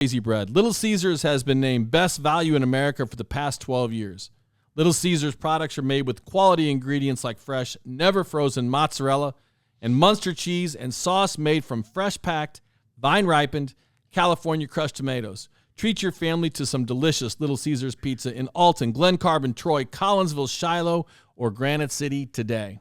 Crazy Bread. Little Caesars has been named Best Value in America for the past 12 years. Little Caesars products are made with quality ingredients like fresh, never frozen mozzarella and Munster cheese and sauce made from fresh-packed, vine-ripened California crushed tomatoes. Treat your family to some delicious Little Caesars pizza in Alton, Glen Carbon, Troy, Collinsville, Shiloh, or Granite City today.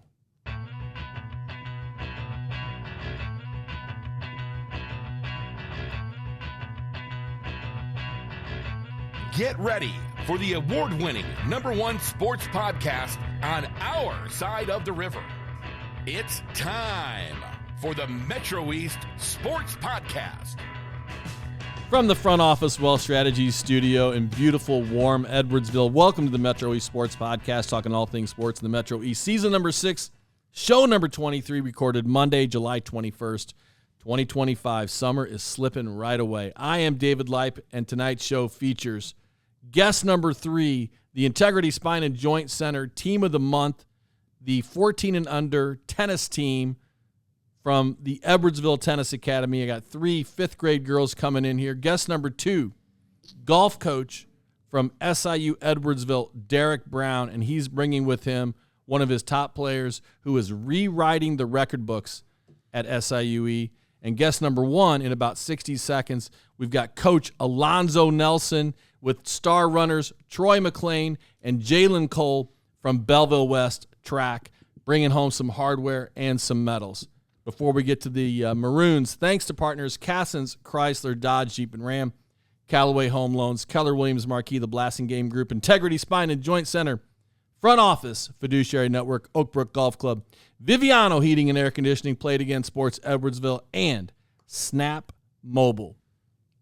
Get ready for the award-winning #1 sports podcast on our side of the river. It's time for the Metro East Sports Podcast. From the Front Office Wealth Strategies studio in beautiful, warm Edwardsville, welcome to the Metro East Sports Podcast, talking all things sports in the Metro East. Season number 6, show number 23, recorded Monday, July 21st, 2025. Summer is slipping right away. I am David Leip, and tonight's show features guest number 3, the Integrity Spine and Joint Center Team of the Month, the 14 and under tennis team from the Edwardsville Tennis Academy. I got 3 fifth-grade girls coming in here. Guest number 2, golf coach from SIU Edwardsville, Derek Brown, and he's bringing with him one of his top players who is rewriting the record books at SIUE. And guest number 1, in about 60 seconds, we've got Coach Alonzo Nelson with star runners Troy McLean and Jalyn Cole from Belleville West Track, bringing home some hardware and some medals. Before we get to the Maroons, thanks to partners Cassens, Chrysler, Dodge, Jeep, and Ram, Callaway Home Loans, Keller Williams Marquis, the Blasting Game Group, Integrity Spine and Joint Center, Front Office, Fiduciary Network, Oakbrook Golf Club, Viviano Heating and Air Conditioning, Played Again Sports, Edwardsville, and Snap Mobile.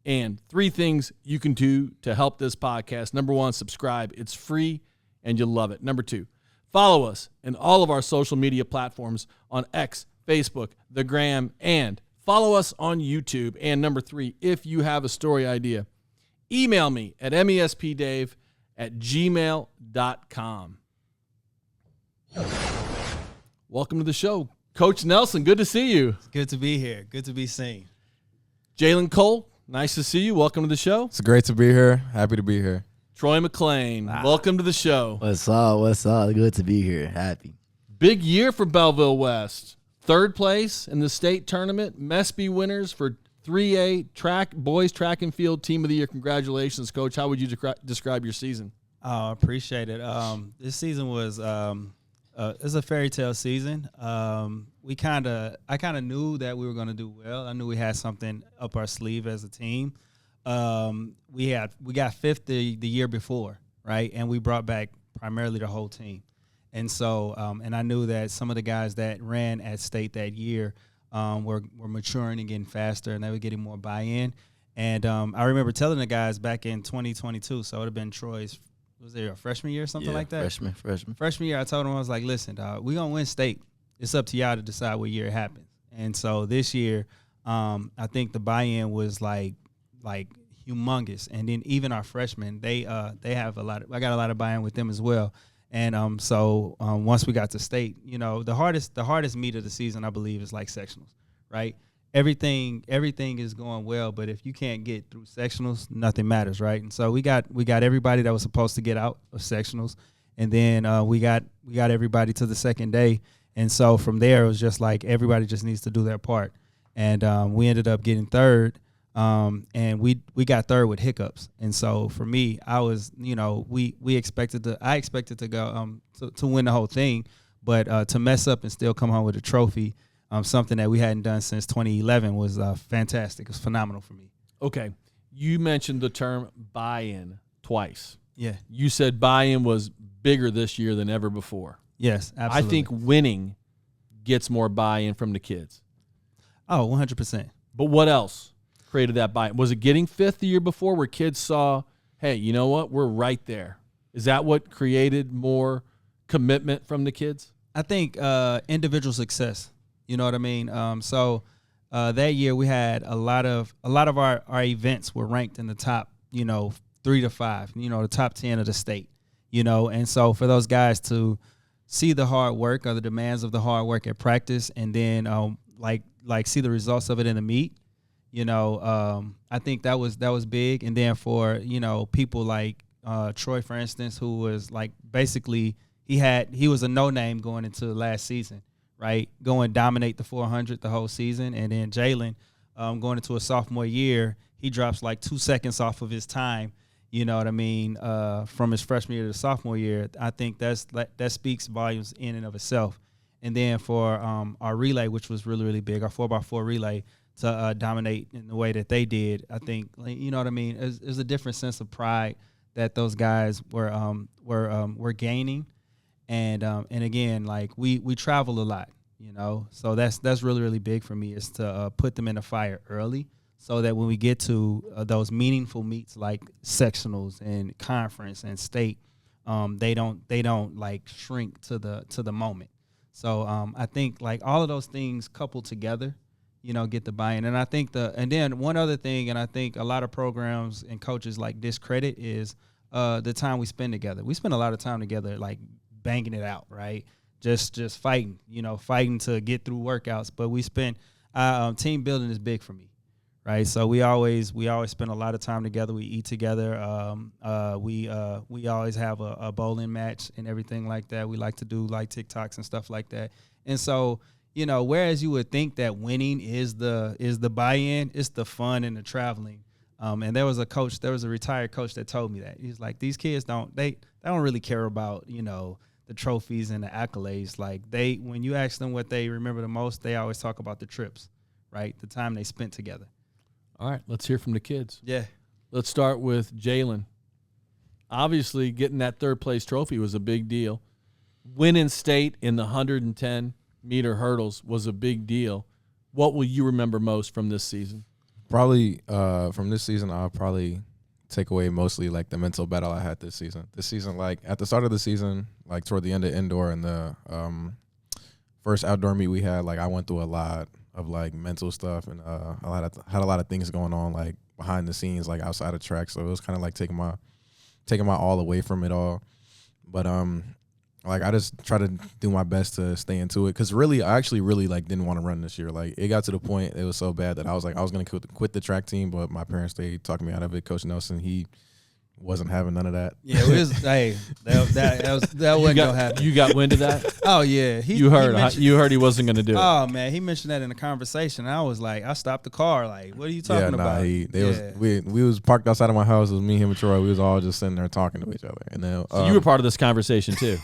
And 3 things you can do to help this podcast. Number 1, subscribe. It's free, and you'll love it. Number 2, follow us in all of our social media platforms on X, Facebook, the Gram, and follow us on YouTube. And number 3, if you have a story idea, email me at mespdave@gmail.com. Welcome to the show. Coach Nelson, good to see you. It's good to be here. Good to be seen. Jalyn Cole, nice to see you. Welcome to the show. It's great to be here. Happy to be here. Troy McLean, welcome to the show. What's up? What's up? Good to be here. Happy. Big year for Belleville West. 3rd place in the state tournament. MESPY winners for 3A boys track and field team of the year. Congratulations, Coach. How would you describe your season? I appreciate it. This season was it's a fairy tale season. I kind of knew that we were going to do well. I knew we had something up our sleeve as a team. We got 5th the year before, right? And we brought back primarily the whole team. And so, and I knew that some of the guys that ran at state that year were maturing and getting faster, and they were getting more buy-in. And I remember telling the guys back in 2022, so it would have been Troy's, was there a freshman year or something like that? Freshman year, I told him, I was like, listen, dog, we're going to win state. It's up to y'all to decide what year it happens. And so this year, I think the buy-in was like humongous. And then even our freshmen, they have I got a lot of buy-in with them as well. And so once we got to state, you know, the hardest meet of the season, I believe, is like sectionals, right? Everything is going well, but if you can't get through sectionals, nothing matters, right? And so we got everybody that was supposed to get out of sectionals, and then we got everybody to the second day. And so from there, it was just like everybody just needs to do their part. And we ended up getting 3rd. And we got 3rd with hiccups. And so for me, I was, you know, I expected to go to win the whole thing, but to mess up and still come home with a trophy, something that we hadn't done since 2011 was fantastic. It was phenomenal for me. Okay. You mentioned the term buy-in twice. Yeah. You said buy-in was bigger this year than ever before. Yes, absolutely. I think winning gets more buy-in from the kids. Oh, 100%. But what else created that buy-in? Was it getting 5th the year before where kids saw, hey, you know what? We're right there. Is that what created more commitment from the kids? I think individual success. You know what I mean? So that year we had a lot of our events were ranked in the top, 3 to 5, the top 10 of the state, and so for those guys to see the hard work or the demands of the hard work at practice and then like see the results of it in the meet, I think that was big. And then for, people like Troy, for instance, who was like basically he was a no-name going into last season, right? Go and dominate the 400 the whole season. And then Jalyn, going into a sophomore year, he drops like 2 seconds off of his time, you know what I mean, from his freshman year to the sophomore year. I think that speaks volumes in and of itself. And then for our relay, which was really, really big, our 4x4 relay, to dominate in the way that they did, I think, you know what I mean, there's a different sense of pride that those guys were gaining. And again, like we travel a lot, so that's really, really big for me, is to put them in the fire early, so that when we get to those meaningful meets like sectionals and conference and state, they don't like shrink to the moment. So I think like all of those things coupled together, get the buy-in. And I think and then one other thing, and I think a lot of programs and coaches like discredit, is the time we spend together. We spend a lot of time together, like banging it out, right? Just fighting, fighting to get through workouts. But we spend team building is big for me, right? So we always spend a lot of time together. We eat together. We always have a bowling match and everything like that. We like to do like TikToks and stuff like that. And so, whereas you would think that winning is the buy-in, it's the fun and the traveling. And there was a retired coach that told me that. He's like, these kids don't really care about, the trophies and the accolades. Like when you ask them what they remember the most, they always talk about the trips, right? The time they spent together. All right, let's hear from the kids. Yeah. Let's start with Jalyn. Obviously, getting that third-place trophy was a big deal. Winning state in the 110-meter hurdles was a big deal. What will you remember most from this season? Probably from this season, I'll probably take away mostly like the mental battle I had this season. This season, like at the start of the season, like toward the end of indoor and the first outdoor meet we had, like I went through a lot of like mental stuff, and had a lot of things going on like behind the scenes, like outside of track. So it was kind of like taking my all away from it all. But like I just try to do my best to stay into it, because really I actually really like didn't want to run this year. Like it got to the point, it was so bad that I was like I was gonna quit the track team, but my parents, they talked me out of it. Coach Nelson, he wasn't having none of that. Yeah, it was. Hey, that wasn't gonna happen. You got wind of that? Oh yeah, you heard he wasn't gonna do it. Oh man, he mentioned that in a conversation. And I was like, I stopped the car. Like, what are you talking about? We was parked outside of my house. It was me, him, and Troy. We was all just sitting there talking to each other. And then so you were part of this conversation too.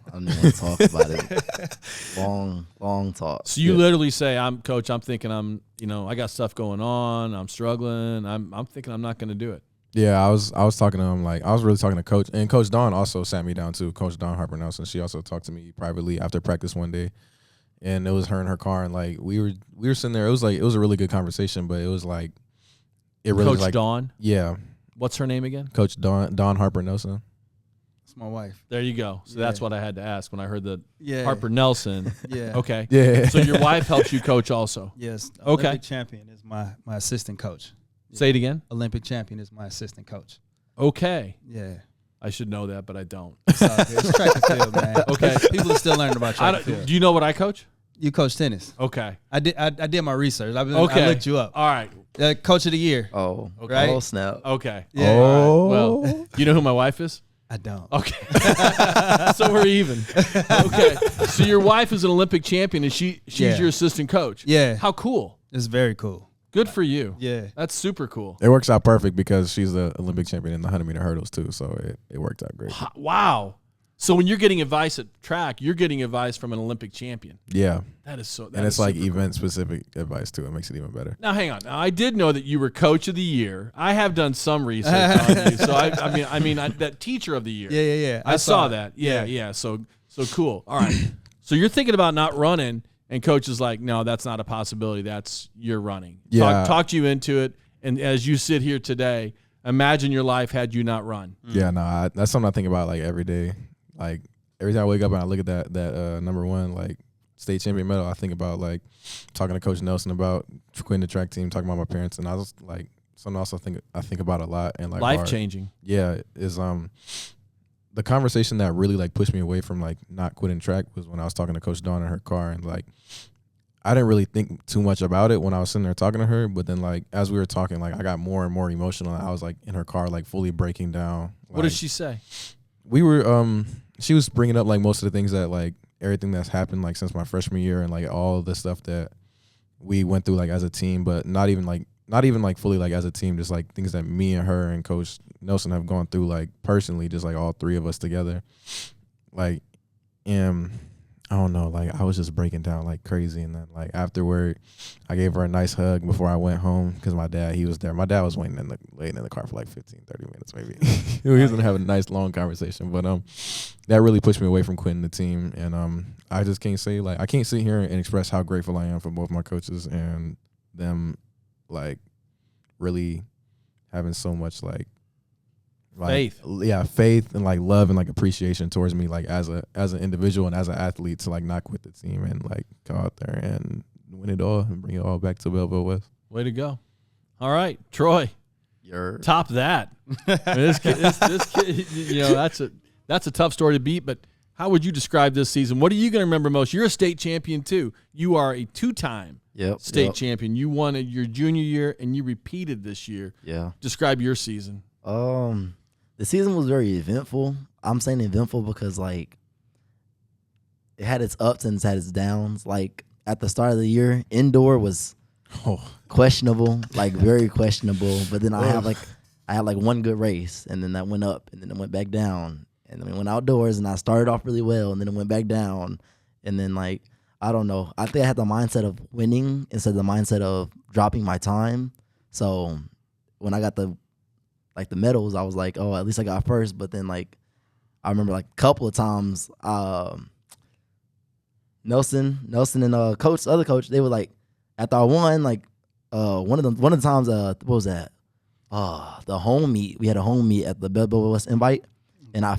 I don't want to talk about it. Long talk. So you literally say, "I'm coach. I'm thinking I got stuff going on. I'm struggling. I'm thinking I'm not going to do it." Yeah, I was talking to him, like I was really talking to Coach, and Coach Dawn also sat me down too. Coach Dawn Harper Nelson, she also talked to me privately after practice one day, and it was her in her car, and like we were sitting there. It was a really good conversation, but it was like it really Coach Dawn. Yeah. What's her name again? Coach Dawn Harper Nelson. It's my wife. There you go. So that's what I had to ask when I heard the Yeah. Harper Nelson. Yeah. Okay. Yeah. So your wife helps you coach also. Yes. Okay. Olympic champion is my assistant coach. Say it again. Olympic champion is my assistant coach. Okay. Yeah. I should know that, but I don't. It's all good. It's track and field, man. Okay. People are still learning about track and field. Do you know what I coach? You coach tennis. Okay. I did my research. I looked you up. All right. Coach of the year. Oh, Okay. Right? Oh, snap. Okay. Yeah. Oh. Well, you know who my wife is? I don't. Okay. So we're even. Okay. So your wife is an Olympic champion, and she's your assistant coach. Yeah. How cool. It's very cool. Good for you. Yeah. That's super cool. It works out perfect because she's the Olympic champion in the 100-meter hurdles too, so it worked out great. Wow. So when you're getting advice at track, you're getting advice from an Olympic champion. Yeah. That is so. And it's like event-specific advice too. It makes it even better. Now hang on. Now I did know that you were coach of the year. I have done some research on you. So I mean that teacher of the year. Yeah. I saw that. Yeah. So cool. All right. So you're thinking about not running, and coach is like, no, that's not a possibility. That's you're running. Yeah. Talked you into it, and as you sit here today, imagine your life had you not run. Yeah, no, that's something I think about like every day. Like every time I wake up and I look at that number one like state champion medal, I think about like talking to Coach Nelson about quitting the track team, talking about my parents, and I was like something else I think about a lot and like life changing. Yeah, is the conversation that really like pushed me away from like not quitting track was when I was talking to Coach Dawn in her car, and like I didn't really think too much about it when I was sitting there talking to her. But then, like, as we were talking, like, I got more and more emotional. I was, like, in her car, like, fully breaking down. Like, What did she say? We were, she was bringing up, like, most of the things that, like, everything that's happened, like, since my freshman year and, like, all the stuff that we went through, like, as a team, but not even fully, like, as a team, just, like, things that me and her and Coach Nelson have gone through, like, personally, just, like, all three of us together. Like, and I don't know, like, I was just breaking down like crazy. And then, like, afterward, I gave her a nice hug before I went home because my dad, he was there. My dad was waiting in the car for like 15, 30 minutes maybe. He was going to have a nice long conversation. But that really pushed me away from quitting the team. And I just can't say, like, I can't sit here and express how grateful I am for both my coaches and them, like, really having so much, like Faith. Yeah, faith and, like, love and, like, appreciation towards me, like, as an individual and as an athlete, to, like, not quit the team and, like, go out there and win it all and bring it all back to Belleville West. Way to go. All right, Troy. You're Top that. I mean, this kid, you know, that's a tough story to beat, but how would you describe this season? What are you going to remember most? You're a state champion too. You are a 2-time state champion. You won it your junior year and you repeated this year. Yeah. Describe your season. The season was very eventful. I'm saying eventful because, like, it had its ups and it had its downs. Like, at the start of the year, indoor was questionable, like, very questionable. But then I had one good race, and then that went up, and then it went back down. And then we went outdoors, and I started off really well, and then it went back down. And then, like, I don't know. I think I had the mindset of winning instead of the mindset of dropping my time. So when I got the medals, I was like, oh, at least I got first. But then, like, I remember, like, a couple of times, Nelson and other coach, they were like, after I won, like, one of the times, what was that? The home meet. We had a home meet at the Belleville West Invite, and I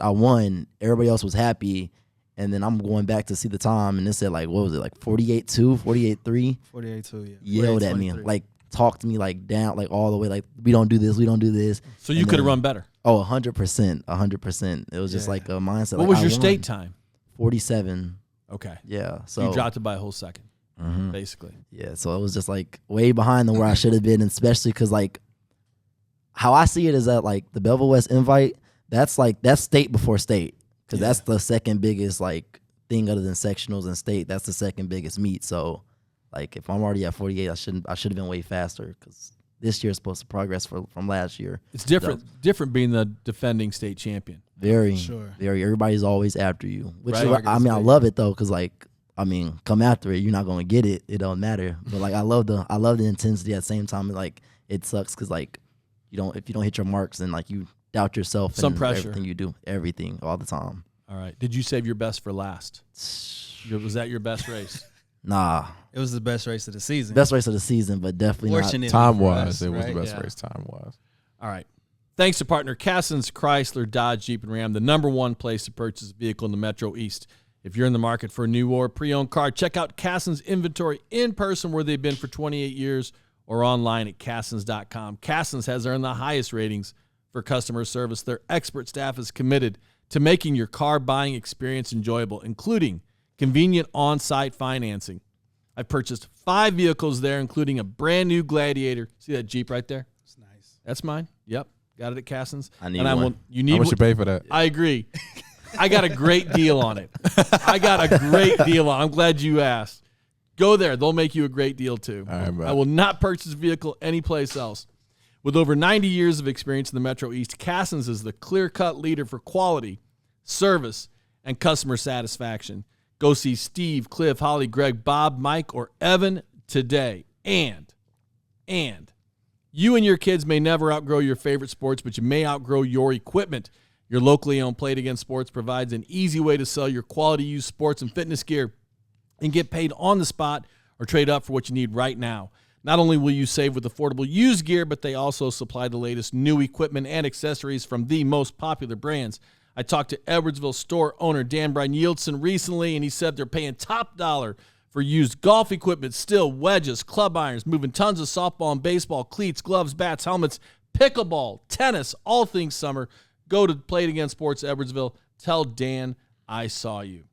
won. Everybody else was happy, and then I'm going back to see the time, and it said, like, what was it, like 48-2, 48-3? 48-2, yeah. Yelled at me, like, talked to me, like, down, like, all the way, like, we don't do this. So you could have run better. Oh, 100%. It was just like a mindset. What was your state time? 47. Okay. Yeah. So you dropped it by a whole second, basically. Yeah. So it was just, like, way behind than where I should have been, especially because, like, how I see it is that, like, the Belleville West Invite, that's state before state, because that's the second biggest, like, thing other than sectionals and state. That's the second biggest meet. So, like, if I'm already at 48, I should have been way faster, because this year is supposed to progress from last year. It's different being the defending state champion. Very, sure. Very. Everybody's always after you, which Right. is, I mean, I love it though, because, like, I mean, come after it, you're not gonna get it. It don't matter. But, like, I love the intensity at the same time. Like, it sucks because, like, if you don't hit your marks, then, like, you doubt yourself. Some and pressure. Everything you do, everything, all the time. All right. Did you save your best for last? Was that your best race? Nah. It was the best race of the season. Best race of the season, but definitely Fortunately Time-wise, for us, it was right? the best Yeah. race time-wise. All right. Thanks to partner Cassens Chrysler, Dodge, Jeep, and Ram, the #1 place to purchase a vehicle in the Metro East. If you're in the market for a new or pre-owned car, check out Cassens inventory in person where they've been for 28 years or online at Cassens.com. Cassens has earned the highest ratings for customer service. Their expert staff is committed to making your car buying experience enjoyable, including convenient on-site financing. I purchased 5 vehicles there, including a brand new Gladiator. See that Jeep right there? It's nice. That's mine. Yep. Got it at Cassens. I need one. You need How much one? you pay for that? I agree. I got a great deal on it. I'm glad you asked. Go there. They'll make you a great deal too. All right, bro. I will not purchase a vehicle anyplace else. With over 90 years of experience in the Metro East, Cassens is the clear-cut leader for quality, service, and customer satisfaction. Go see Steve, Cliff, Holly, Greg, Bob, Mike, or Evan today. And you and your kids may never outgrow your favorite sports, but you may outgrow your equipment. Your locally owned Play It Again Sports provides an easy way to sell your quality used sports and fitness gear and get paid on the spot or trade up for what you need right now. Not only will you save with affordable used gear, but they also supply the latest new equipment and accessories from the most popular brands. I talked to Edwardsville store owner Dan Brian Yieldson recently, and he said they're paying top dollar for used golf equipment, still wedges, club irons, moving tons of softball and baseball, cleats, gloves, bats, helmets, pickleball, tennis, all things summer. Go to Play It Again Sports Edwardsville. Tell Dan I saw you.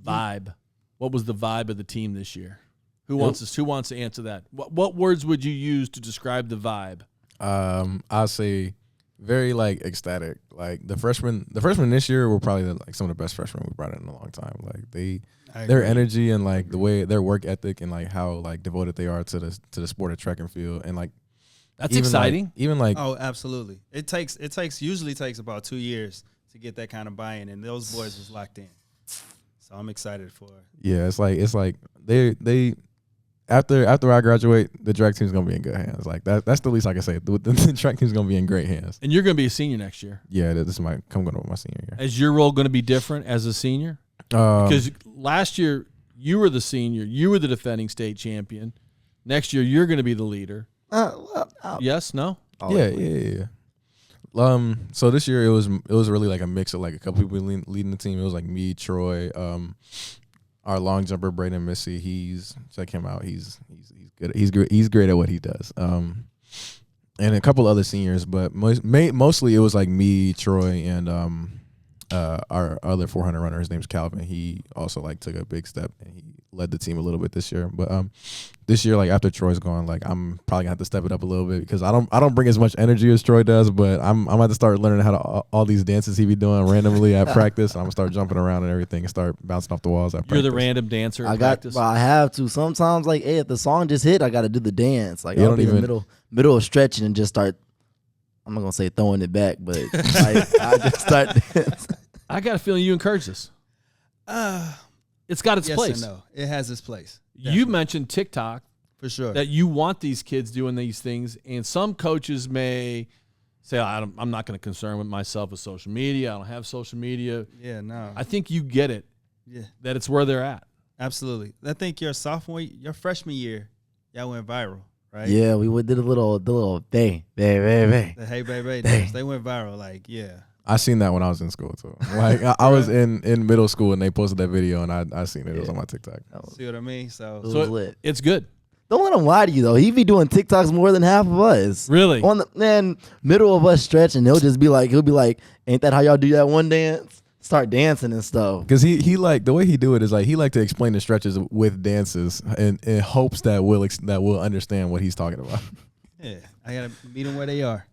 Vibe. What was the vibe of the team this year? Who wants to answer that? What words would you use to describe the vibe? I'll say very like ecstatic. Like the freshmen this year were probably like some of the best freshmen we brought in a long time. Like their energy and like the way their work ethic and like how like devoted they are to the sport of track and field and like that's exciting. Oh, absolutely. It usually takes about 2 years to get that kind of buy-in, and those boys was locked in. So I'm excited for it. Yeah, it's like they after I graduate, the track team's gonna be in good hands. Like that's the least I can say. The track team's gonna be in great hands. And you're gonna be a senior next year. Yeah, this is I'm going to my senior year. Is your role gonna be different as a senior? Because last year you were the senior, you were the defending state champion. Next year you're gonna be the leader. Yes, no? Yeah. So this year it was really like a mix of like a couple people leading the team. It was like me, Troy, our long jumper Braden Missy. Check him out. He's good. He's great at what he does. And a couple other seniors, but mostly it was like me, Troy, and our other 400 runner. His name's Calvin. He also like took a big step and he led the team a little bit this year. But this year, like after Troy's gone, like I'm probably gonna have to step it up a little bit because I don't bring as much energy as Troy does. But I'm gonna have to start learning how to all these dances he be doing randomly at practice. I'm gonna start jumping around and everything and start bouncing off the walls at practice. You're the random dancer at practice? I have to. Sometimes, like, hey, if the song just hit, I got to do the dance. Like, I'll be in the middle of stretching and just start, I'm not going to say throwing it back, but like, I just start dancing. I got a feeling you encourage this. It's got its place. Yes and no. It has its place. You mentioned TikTok. For sure. That you want these kids doing these things, and some coaches may say, I'm not going to concern with myself with social media. I don't have social media. Yeah, no. I think you get it. Yeah. That it's where they're at. Absolutely. I think your freshman year, y'all went viral, right? Yeah, we did a little day. The hey, baby, dance. They went viral. Like, yeah. I seen that when I was in school too. Like I was in middle school and they posted that video and I seen it. It was on my TikTok. See what I mean? So it's good. Don't let him lie to you though. He be doing TikToks more than half of us. Really? On the middle of us stretching, he'll be like, ain't that how y'all do that one dance? Start dancing and stuff. Because he like the way he do it is like he like to explain the stretches with dances and in hopes that we'll understand what he's talking about. Yeah, I gotta meet them where they are.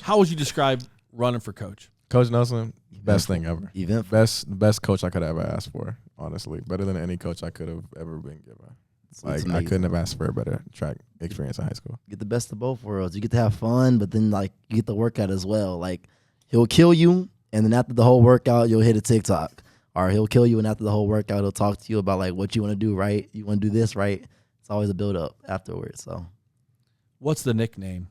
How would you describe running for Coach? Coach Nelson, best thing ever. Best coach I could have ever asked for, honestly. Better than any coach I could have ever been given. Like I couldn't have asked for a better track experience in high school. Get the best of both worlds. You get to have fun, but then like you get the workout as well. Like he'll kill you, and then after the whole workout, you'll hit a TikTok. Or he'll kill you, and after the whole workout, he'll talk to you about like what you want to do, right? You want to do this, right? It's always a build up afterwards. So, what's the nickname?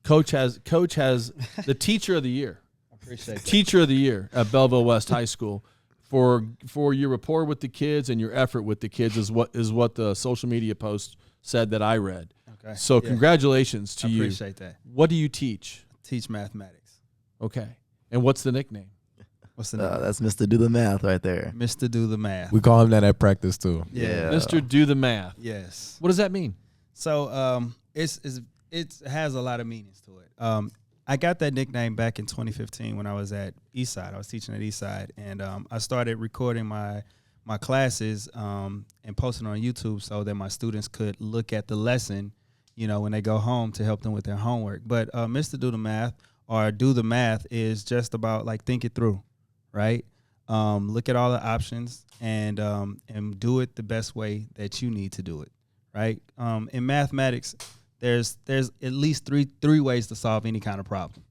Coach has the teacher of the year. I appreciate that. Teacher of the year at Belleville West High School for your rapport with the kids and your effort with the kids is what the social media post said that I read. Okay. So congratulations to you. I appreciate that. What do you teach? Teach mathematics. Okay. And what's the nickname? What's the nickname? That's Mr. Do the Math right there. Mr. Do the Math. We call him that at practice too. Yeah. Mr. Do the Math. Yes. What does that mean? So it has a lot of meanings to it. I got that nickname back in 2015 when I was at Eastside. I was teaching at Eastside, and I started recording my classes and posting on YouTube so that my students could look at the lesson, when they go home to help them with their homework. But Mr. Do the Math or Do the Math is just about like think it through, right? Look at all the options and do it the best way that you need to do it, right? In mathematics, there's at least three ways to solve any kind of problem,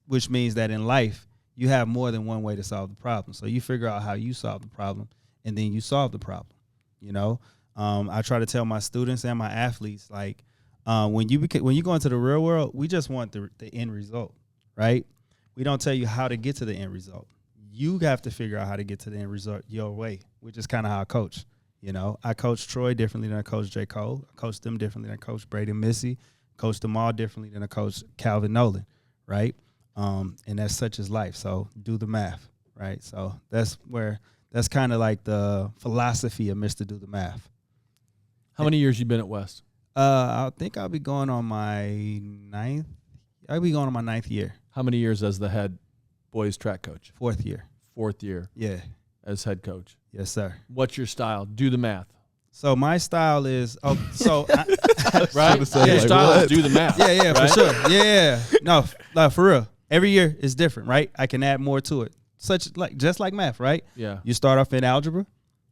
which means that in life you have more than one way to solve the problem. So you figure out how you solve the problem, and then you solve the problem. I try to tell my students and my athletes like when you go into the real world, we just want the end result, right? We don't tell you how to get to the end result. You have to figure out how to get to the end result your way, which is kind of how I coach. I coach Troy differently than I coach J. Cole. I coach them differently than I coach Brady Missy. Coach them all differently than I coach Calvin Nolan, right? And that's such as life. So do the math, right? So that's kind of like the philosophy of Mr. Do the Math. How many years you been at West? I think I'll be going on my ninth. I'll be going on my 9th year. How many years as the head boys track coach? 4th year. 4th year. Yeah. as head coach. Yes, sir. What's your style? Do the math. So my style is Right? Trying to say, Your like, style what? is do the math. yeah, right? for sure. Yeah. No, for real. Every year is different, right? I can add more to it. Just like math, right? Yeah. You start off in algebra,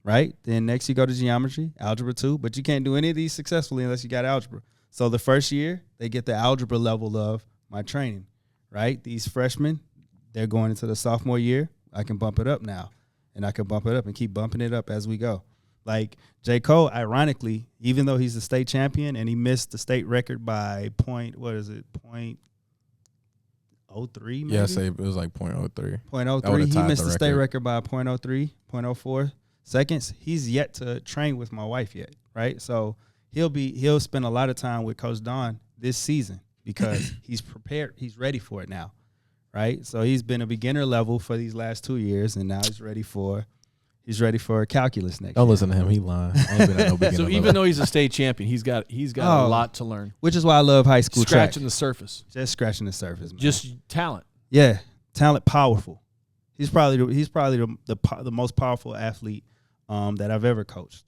right? Then next you go to geometry, algebra 2, but you can't do any of these successfully unless you got algebra. So the first year, they get the algebra level of my training, right? These freshmen, they're going into the sophomore year. I can bump it up now, and I can bump it up and keep bumping it up as we go. Like J. Cole, ironically, even though he's the state champion and he missed the state record by .03 maybe? Yeah, say it was like 0.03. 0.03. He missed the state record by 0.03, 0.04 seconds. He's yet to train with my wife yet, right? So he'll spend a lot of time with Coach Don this season because he's prepared. He's ready for it now, right? So he's been a beginner level for these last 2 years, and now he's ready for calculus next Don't year. listen to him. He lying. I ain't been at no beginner So level. even though he's a state champion, he's got a lot to learn. Which is why I love high school track. Scratching the surface. Just scratching the surface, man. Just talent. Yeah, talent, powerful. He's probably the most powerful athlete that I've ever coached.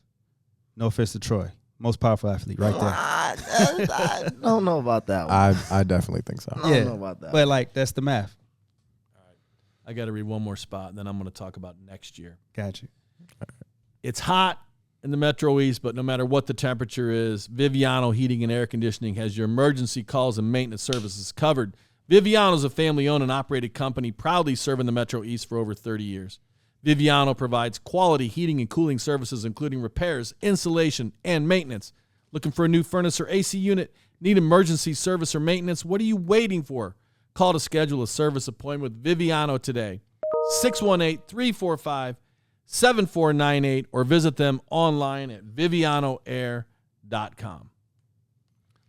No offense to Troy, most powerful athlete right there. I don't know about that one. I definitely think so. I don't know about that. But like that's the math. I got to read one more spot, and then I'm going to talk about next year. Got you. It's hot in the Metro East, but no matter what the temperature is, Viviano Heating and Air Conditioning has your emergency calls and maintenance services covered. Viviano is a family-owned and operated company proudly serving the Metro East for over 30 years. Viviano provides quality heating and cooling services, including repairs, installation, and maintenance. Looking for a new furnace or AC unit? Need emergency service or maintenance? What are you waiting for? Call to schedule a service appointment with Viviano today, 618-345-7498, or visit them online at vivianoair.com.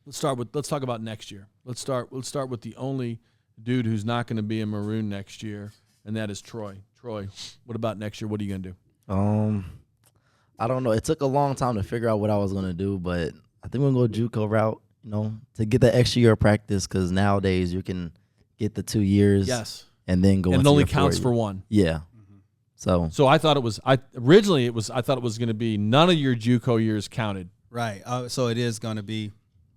Let's talk about next year. Let's start with the only dude who's not going to be in maroon next year, and that is Troy. Troy, what about next year? What are you going to do? I don't know. It took a long time to figure out what I was gonna do, but I think we're gonna go JUCO route. To get that extra year of practice, because nowadays you can get the 2 years, Yes, and then go. and it into only your counts 4 for year. one. Yeah. So I thought it was. I thought it was going to be none of your JUCO years counted, Right. So it is going to be.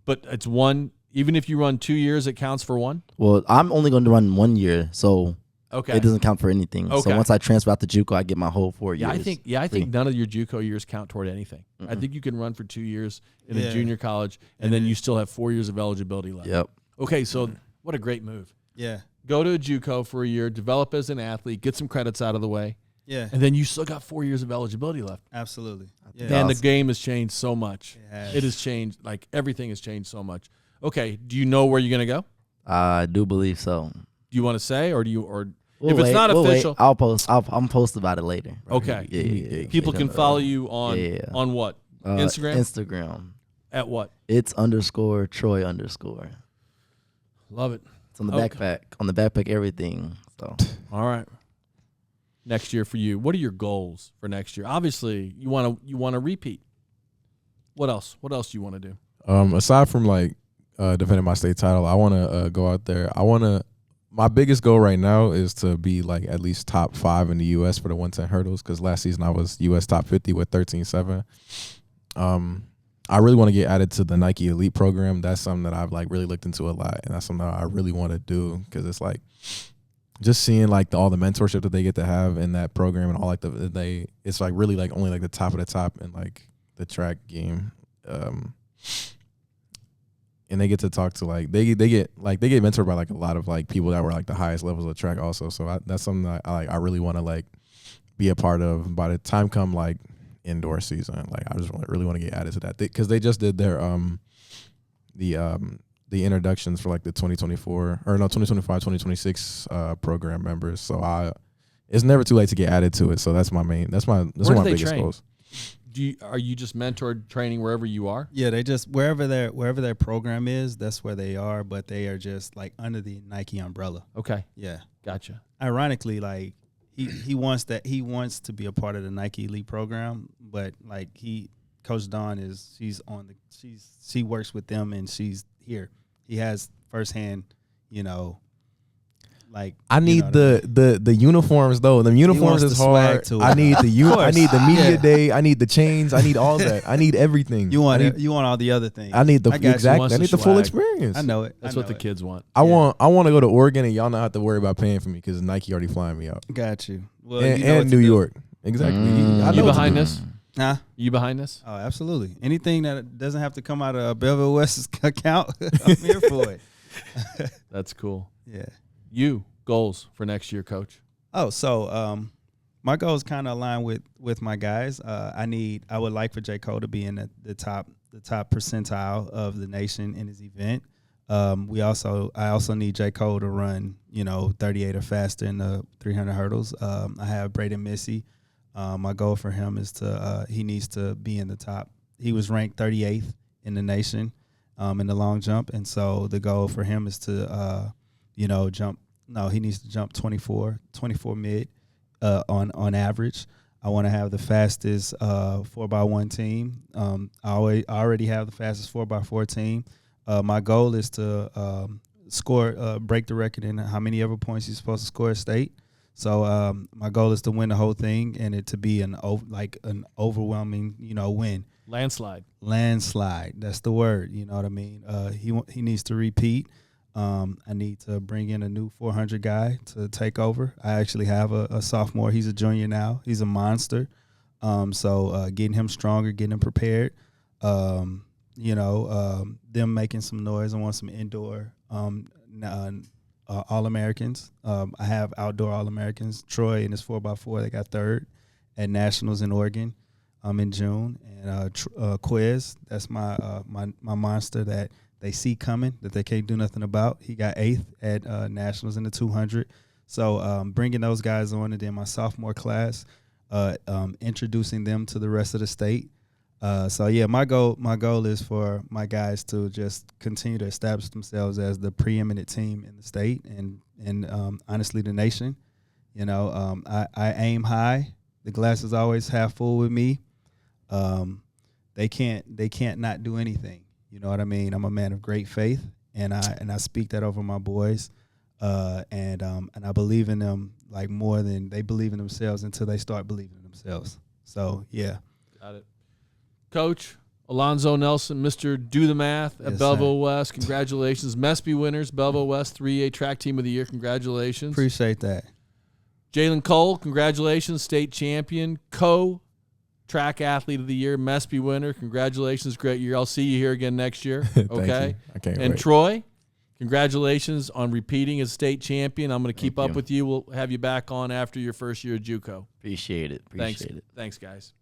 but it's one. Even if you run 2 years, it counts for one. well, I'm only going to run 1 year, so Okay. it doesn't count for anything. Okay. So once I transfer out to JUCO, I get my whole 4 years. I think free. none of your JUCO years count toward anything. I Mm-mm. think you can run for 2 years in Yeah. a junior college, and And then then- you still have 4 years of eligibility left. Yep. Okay, so what a great move. Yeah. Go to a JUCO for a year, develop as an athlete, get some credits out of the way, Yeah. and then you still got 4 years of eligibility left. Absolutely. Yeah. Yeah. And the Awesome. game has changed so much. It has changed. Like everything has changed so much. Okay, do you know where you're going to go? I do believe so. Do you want to say, or do you, or We'll if it's wait, not we'll wait. official? I'll post. I'm post about it later. Okay. Yeah. People can follow you on Yeah. on what? Instagram? Instagram. At what? It's _Troy_. Love it. It's on the Okay. backpack. On the backpack, everything. So All right. Next year for you, what are your goals for next year? Obviously, you want to repeat. What else? What else do you want to do? Aside from like defending my state title, I want to go out there. My biggest goal right now is to be like at least top 5 in the U.S. for the 110 hurdles, because last season I was U.S. top 50 with 13.7. I really want to get added to the Nike Elite program. That's something that I've like really looked into a lot, and that's something that I really want to do, because it's like just seeing like all the mentorship that they get to have in that program, and all like it's like really like only like the top of the top in like the track game. And they get to talk to like they get mentored by like a lot of like people that were like the highest levels of track also. So that's something that I really want to like be a part of by the time come like indoor season. Like I just really want to get added to that, because they just did their the introductions for like the 2026 program members. So it's never too late to get added to it. So that's one of my biggest train? goals. Are you just mentored training wherever you are? Yeah, they just wherever their program is, that's where they are, but they are just like under the Nike umbrella. Okay, Yeah. gotcha. Ironically, like he wants to be a part of the Nike Elite program, but like Coach Don she works with them and she's here. He has firsthand, like I need the uniforms though. The uniforms is hard. I need I need the media day. I need the chains. I need all that. I need everything. You want all the other things. I need the exactly. I need the full experience. I know it. That's what the kids want. I want to go to Oregon and y'all not have to worry about paying for me because Nike already flying me out. Got you. Well, and New York. Exactly. You behind this? Huh? You behind this? Oh, absolutely. Anything that doesn't have to come out of Belleville West's account, I'm here for it. That's cool. Yeah. You goals for next year, Coach? Oh, so my goals kind of align with my guys. I would like for J. Cole to be in the top percentile of the nation in his event. I also need J. Cole to run 38 or faster in the 300 hurdles. I have Braden Missy. My goal for him is he needs to be in the top. He was ranked 38th in the nation in the long jump, and so the goal for him is to jump. No, he needs to jump 24 mid on average. I want to have the fastest 4x1 team. I already have the fastest 4x4 team. My goal is to break the record in how many ever points you're supposed to score at state. So my goal is to win the whole thing and it to be an overwhelming, win. Landslide. That's the word. You know what I mean? He needs to repeat. I need to bring in a new 400 guy to take over. I actually have a sophomore. He's a junior now. He's a monster. So getting him stronger, getting him prepared. Them making some noise. I want some indoor All-Americans. I have outdoor All-Americans. Troy in his 4x4, they got third at Nationals in Oregon in June. And Quiz, that's my monster that they see coming, that they can't do nothing about. He got 8th at Nationals in the 200. So bringing those guys on, and then my sophomore class, introducing them to the rest of the state. My goal is for my guys to just continue to establish themselves as the preeminent team in the state and honestly the nation. I aim high. The glass is always half full with me. They can't not do anything. You know what I mean? I'm a man of great faith, and I speak that over my boys, and I believe in them like more than they believe in themselves until they start believing in themselves. So yeah, got it. Coach Alonzo Nelson, Mr. Do the Math at Belleville West. Congratulations. Mespy winners, Belleville West 3A Track Team of the Year. Congratulations. Appreciate that. Jalyn Cole, congratulations. State champion, co-track athlete of the year, Mespy winner. Congratulations. Great year. I'll see you here again next year. Okay. I can't and wait. Troy, congratulations on repeating as state champion. I'm going to keep up with you. We'll have you back on after your first year at JUCO. Appreciate it. Thanks, guys.